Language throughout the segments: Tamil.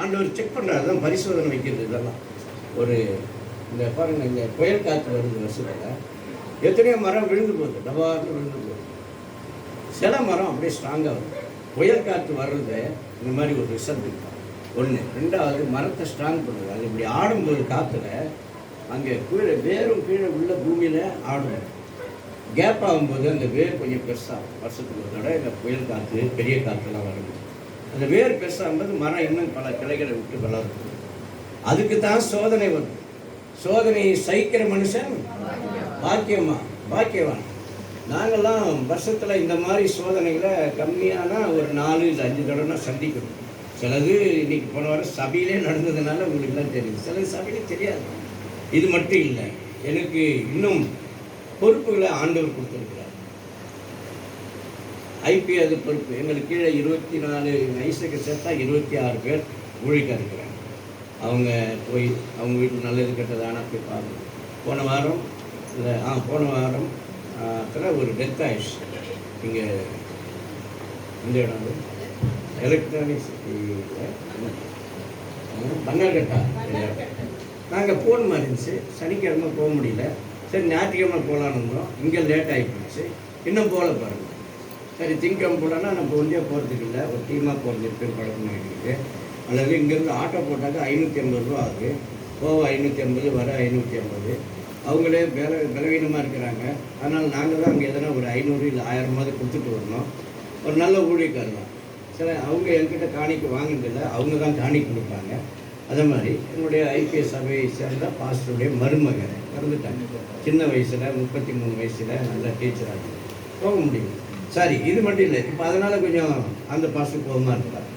ஆண்டவர் செக் பண்ணுறாரு தான், பரிசோதனை வைக்கிறது இதெல்லாம். ஒரு இந்த பாருங்கள், இந்த புயல் காற்று வருது வருஷத்தில், எத்தனையோ மரம் விழுந்து போகுது, டபார்னு விழுந்து போகுது. சில மரம் அப்படியே ஸ்ட்ராங்காக வருது. புயல் காற்று வர்றது இந்த மாதிரி ஒரு ரிசல்ட் இருக்கும். ஒன்று. ரெண்டாவது, மரத்தை ஸ்ட்ராங் பண்ணுறது. அது இப்படி ஆடும்போது காற்றுல அங்கே கீழே வேரும் கீழே உள்ள பூமியில் ஆடும். கேப் ஆகும்போது அந்த வேர் கொஞ்சம் பெருசாகும். வருஷத்துக்கு ஒரு தடவை இந்த புயல் காற்று பெரிய காற்றுலாம் வருது. அந்த வேர் பெருசாகும்போது மரம் இன்னும் பல கிளைகளை விட்டு வளரும். அதுக்கு தான் சோதனை வருது. சோதனையை சகிக்கிற மனுஷன் பாக்கியவான். நாங்கள்லாம் வருஷத்தில் இந்த மாதிரி சோதனைகளை கம்மியான ஒரு 4 இல்லை 5 தடவை சந்திக்கணும். சிலது இன்னைக்கு போன வாரம் சபையிலே நடந்ததுனால உங்களுக்குலாம் தெரியுது, சிலது சபையிலே தெரியாது. இது மட்டும் இல்லை, எனக்கு இன்னும் பொறுப்புகளை ஆண்டவர் கொடுத்துருக்கிறார். ஐபி அது பொறுப்பு. எங்களுக்கு கீழே 24 வயசுக்கு சேர்த்தா 26 பேர் ஊழிக்க இருக்கிறாங்க. அவங்க போய் அவங்க வீட்டில் நல்லது கெட்டதானா போய் பாருங்க. போன வாரம் ஒரு டெத் ஆயிடுச்சு. இங்கே இந்த இடம் எலக்ட்ரானிக்ஸ் பன்னர்கட்டா. நாங்கள் போன மாதிரி இருந்துச்சு. சனிக்கிழமை போக முடியல. சரி, ஞாயிற்றுக்கிழமை போகலான்னு இருந்தோம். இங்கே லேட் ஆகி போச்சு, இன்னும் போகல பாருங்கள். சரி, திங்கக்கிழமை போகலான்னா நம்ம ஒன்றே போகிறதுக்கு இல்லை, ஒரு டீமாக போகிறதுக்கு பேர் பழக்கம் ஆகிடுது. அல்லது இங்கேருந்து ஆட்டோ போட்டாக்க 550 ரூபா ஆகுது. போக 550, வர 550. அவங்களே பலவீனமாக இருக்கிறாங்க. அதனால் நாங்கள் தான் அங்கே எதனா ஒரு 500 இல்லை 1000 கொடுத்துட்டு வரணும். ஒரு நல்ல ஊழியக்காரர் தான். சில அவங்க என்கிட்ட காணிக்கு வாங்கினதில்லை, அவங்க தான் காணிக்கு கொடுப்பாங்க. அதே மாதிரி என்னுடைய ஐபிஎஸ் சபையை சேர்ந்த பாஸ்டருடைய மருமகன் இறந்துட்டாங்க. சின்ன வயசில் 33 வயசில் நல்ல டீச்சராக போக முடியும். சரி, இது மட்டும் இல்லை. இப்போ அதனால் கொஞ்சம் அந்த பாஸ்டர் கோபமாக இருக்கார்.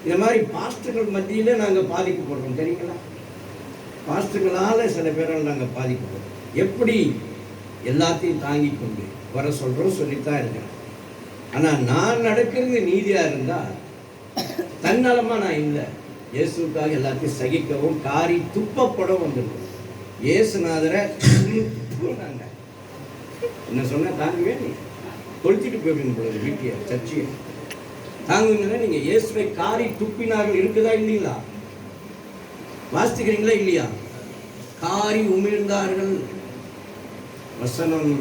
இந்த மாதிரி பாஸ்டர்கள் மத்தியில் நாங்கள் பாதிக்கப்படுறோம், தெரியுங்களா? பாஸ்டர்களால் சில பேரால் நாங்கள் பாதிக்கப்படுறோம். எப்படி எல்லாத்தையும் தாங்கி கொண்டு வர சொல்கிறோம், சொல்லித்தான் இருக்கேன். ஆனால் நான் நடக்கிறது நீதியாக இருந்தால் தன்னலமாக நான் இல்லை. இயேசுக்காக எல்லாத்தையும் சகிக்கவும் காரி துப்பப்படவும் வந்துருக்கோம். இயேசுநாதரை நாங்கள் என்ன சொன்னால் தாங்குவே, நீ கொளுத்திட்டு போயிடுங்க போல வீட்டிய சர்ச்சையை தாங்குங்கன்னா நீங்கள் இயேசுவை காரி துப்பினார்கள் இருக்குதா இல்லைங்களா? வாசிக்கிறீங்களா இல்லையா? காரி உமிழ்ந்தார்கள். வசனம்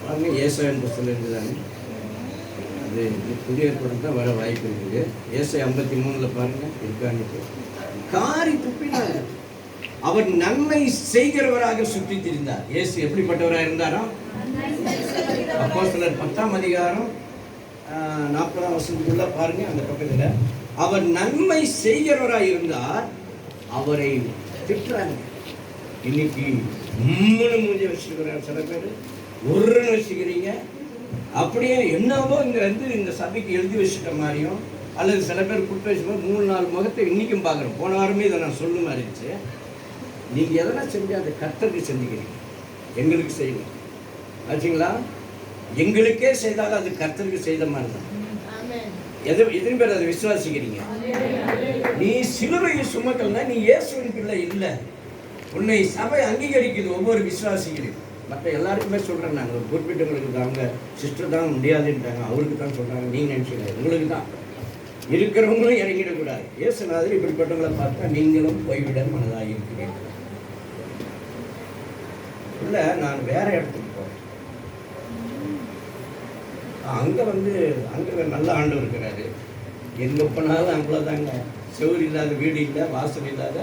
பாருங்க, ஏசாயன் புத்தகம் இருக்குதாங்க. அது புதிய ஏற்பாடு தான் வர வாய்ப்பு இருக்குது. ஏசாய் 53 பாருங்க இருக்கான்னு. காரி துப்பினார்கள். அவர் நன்மை செய்கிறவராக சுற்றி திரிந்தார். இயேசு எப்படிப்பட்டவராக இருந்தாரோ, அப்போஸ்தலர் 10ஆம் அதிகாரம் 40ஆம் வசனத்துக்குள்ள பாருங்க, அந்த பக்கத்தில் அவர் நன்மை செய்கிறவராக இருந்தார், அவரை திட்டுறாங்க. இன்னைக்கு மூஞ்சி வச்சுருக்கிறார் சில பேர், ஒரு வச்சுக்கிறீங்க. அப்படியே என்னவோ இங்கே வந்து இந்த சபைக்கு எழுதி வச்சுட்ட மாதிரியும், அல்லது சில பேர் குட்டு வச்சுக்கோ 3-4 முகத்தை இன்றைக்கும் பார்க்குறோம். போன வாரமே இதை நான் சொல்ல மாதிரி இருந்துச்சு. நீங்கள் எதனா செஞ்சு அதை கர்த்தருக்கு செஞ்சுக்கிறீங்க, எங்களுக்கு செய்யணும் ஆச்சுங்களா? எங்களுக்கே செய்தாலும் அது கர்த்தருக்கு செய்த மாதிரி தான். எத்தனை பேர் அதை விசுவாசிக்கிறீங்க? நீ சிலுவையை சுமக்கலன்னா நீ இயேசுவின் பிள்ளை இல்லை. உன்னை சபை அங்கீகரிக்குது ஒவ்வொரு விசுவாசிகளையும். மற்ற எல்லாருக்குமே சொல்கிறேன். நாங்கள் ஒரு குறிப்பிட்டவங்களுக்கு அவங்க சிஸ்டர் தான் முடியாதுன்ட்டாங்க, அவருக்கு தான் சொல்கிறாங்க. நீங்கள் நினச்சிக்க, உங்களுக்கு தான் இருக்கிறவங்களும் இறங்கிடக்கூடாது. இயேசுநாதர் இப்படிப்பட்டவங்களை பார்த்தா நீங்களும் போய்விட மனதாக இருக்கிறீர்கள். இல்லை, நான் வேற இடத்துக்கு போகிறேன். அங்கே நல்ல ஆண்டவர் இருக்கிறாரு. எங்கே போனாலும் அவ்வளோதாங்க. செவுறு இல்லாத வீடு இல்லை, வாசல் இல்லாத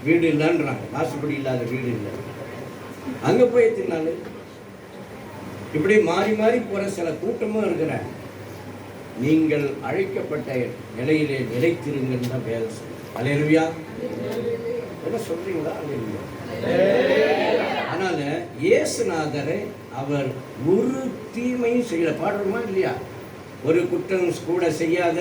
வீடு இல்லைன்றாங்க. வாசப்படி இல்லாத வீடு இல்லை. அங்கே போய் எத்தினாலு இப்படி மாறி மாறி போகிற சில கூட்டமும் இருக்கிறாங்க. நீங்கள் அழைக்கப்பட்ட நிலையிலே நிலைத்திருங்கன்னு தான் வேலை சொல்லுங்க. அல்லேலூயா. என்ன சொல்றீங்களா? அல்லேலூயா. அதனால இயேசுநாதரை அவர் ஒரு தீமையும் செய்யல. பாடுறோமா இல்லையா? ஒரு குற்றம் கூட செய்யாத